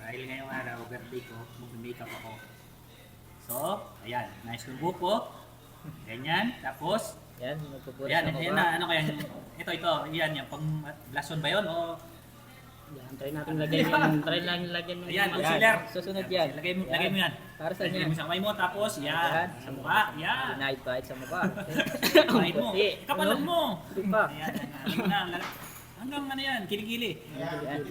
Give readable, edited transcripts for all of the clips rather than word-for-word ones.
Dahil ngayong araw, birthday ko, mag-makeup ako. So, ayan, nice yung buhok ko. Ganyan, tapos, Yan, magpupuras ayan, ako ayan ba? na, ano kaya, ito, yan, yung pang blush on ba yun? O, Yan, try natin lagyan yung, try lang lagyan yung ayan, mga- concealer. Susunod yan. Lagay mo yan. Para sa Lagay inyo. mo sa kamay mo, tapos, yan, sa mukha, yan. Night bite sa mukha. Kapain mo, Puti. kapalan mo. Di ba? Ayan, hanggang ano yan, kilikili. Yan.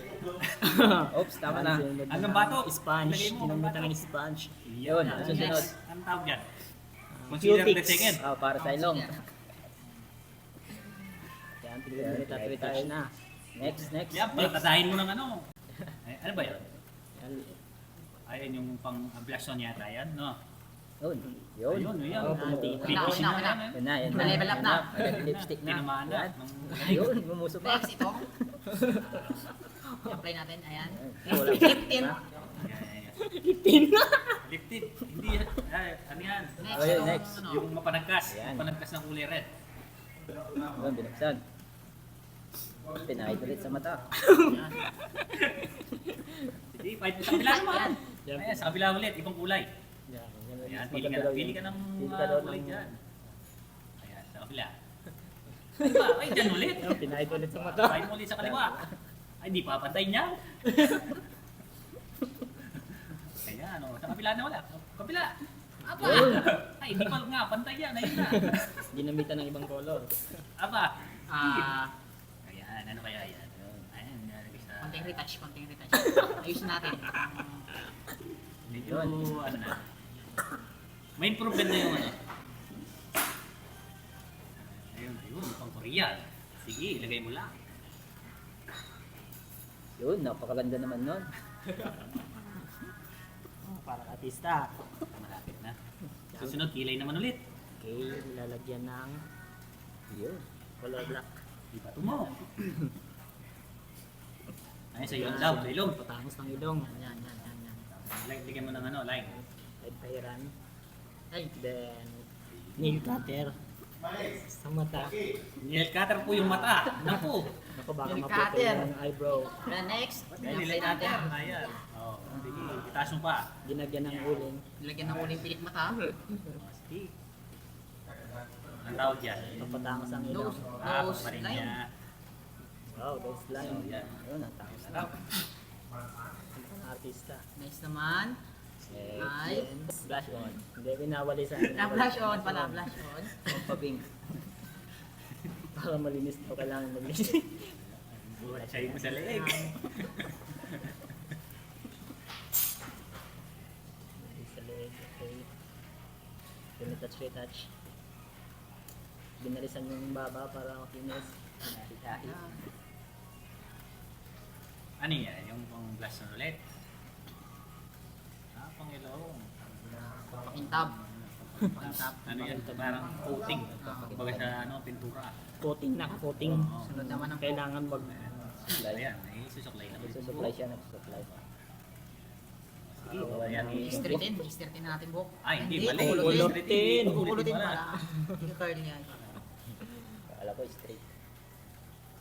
Oops, tama na. Hanggang bato. Sponge. Lagay mo, Ginamitan bato. ng sponge. Yun, Yun, susunod. Ang tawag yan. Concealer the Cutics. second. Oh, para sa ilong. Yan, tignan mo tayo na. Next. Yan, patatahin mo ng ano. Ay, ano ba yun? Yan. Ayan yung pang blush on yata yan, no? Yun. Ayun, yun. Oh, pumutihis. Finish na yan. Yan na, yan na. Level up na. Agad lipstick na. Tinamaan na. Yan. Yun, mumuso pa. Next, ito. I-apply natin, ayan. Wala. Lip tint. Lip tint. Hindi, ano yan? Next, Okay, yung next. ano. Yung mapanagkas. Ayan. Mapanagkas ng kulay red. Yun, binuksan. Pinahid ulit sa mata. Hindi, kahit sa kabila naman. Ayan, sa kabila ulit, ibang kulay. Ayan, pili ka ng kulay dyan. Ayan, sa kabila. Ay ba? Ay, dyan ulit. Pinahid ulit sa mata. Kahit mo ulit sa kaliwa. Ay, di pa pantay niya. Ayan, o. Sa kabila na wala. Kabila. Aba. Ay, di pa nga. Pantay yan. Ayun na. Ginamitan ng ibang color. Aba. Ah, Ayan, ano kaya yan? Ayan, nalagay sa... konting retouch. Ayusin natin. Medyo, ano na. May improvement na yung ano. Ayun, pang Korean. Sige, ilagay mo lang. Yun, napakaganda naman nun. Para artista. Malapit na. Susunod, kilay naman ulit. Okay, lalagyan ng Yun. color black. Di ba tumo? Ay, sa ilong daw, sa ilong. Patangos ng ilong. Yan. Lagyan mo ng ano, line. Tayran. Ay, Then, nail cutter. Sa mata. Nail cutter po yung mata. Naku. Ako baka Nail maputo cutter. yung eyebrow. then next, Ay, i-apply nail natin. cutter. Ayan. Oh, sige, itaas mo pa. Ginagyan ng uling. Lagyan ng uling pilik mata. Sige. Ang tawag dyan. Papatangos ang ilong. Nose. Tapos pa rin line. niya. Wow, that's So, line. yan. Yun, ang tangos na. Sarap. Ang artista. Next naman, ay, Blush on. Hindi, winawali sa na-blush on pala, blush on. Pabing. Para malinis daw kailangan maglinis. Wala siya mo sa leeg. Sa leeg, okay. Retouch. Binalisan yung baba para makinis. Yan. Ano yan? Yung pang blush na ulit? Pang ilong. Pakintab. Pakintab. Ano yan? Parang coating. Baga sa ano, pintura. Coating na, coating. Sunod naman ang Kailangan mag... Ayan, ay susuklay na. Nagsusupply siya, nagsusupply. Sige, ayan. i-straighten na natin buhok. Ay, hindi, mali. Pupulutin. Pupulutin pala. I-curl niya. Akala ko straight.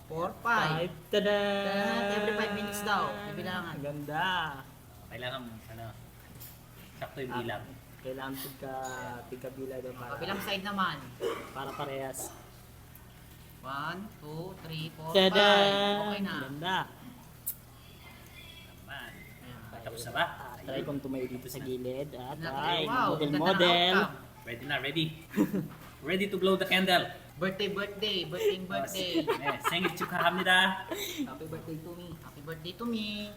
4, 5. Tada! Every 5 minutes daw, bibilangan. Ganda. Kailangan, ano, sakto yung bilang. Kailangan tigka-bila doon para, Kabilang side naman. para parehas. 1, 2, 3, 4, 5. Tada! Okay na. Ganda. Naman. Ayan. Tapos na ba? Try kong tumayo dito sa gilid at ay, Wow, ganda na model. outcome. Ready na, ready. Ready to blow the candle. Birthday. 네, 생일 축하합니다. Happy birthday to me.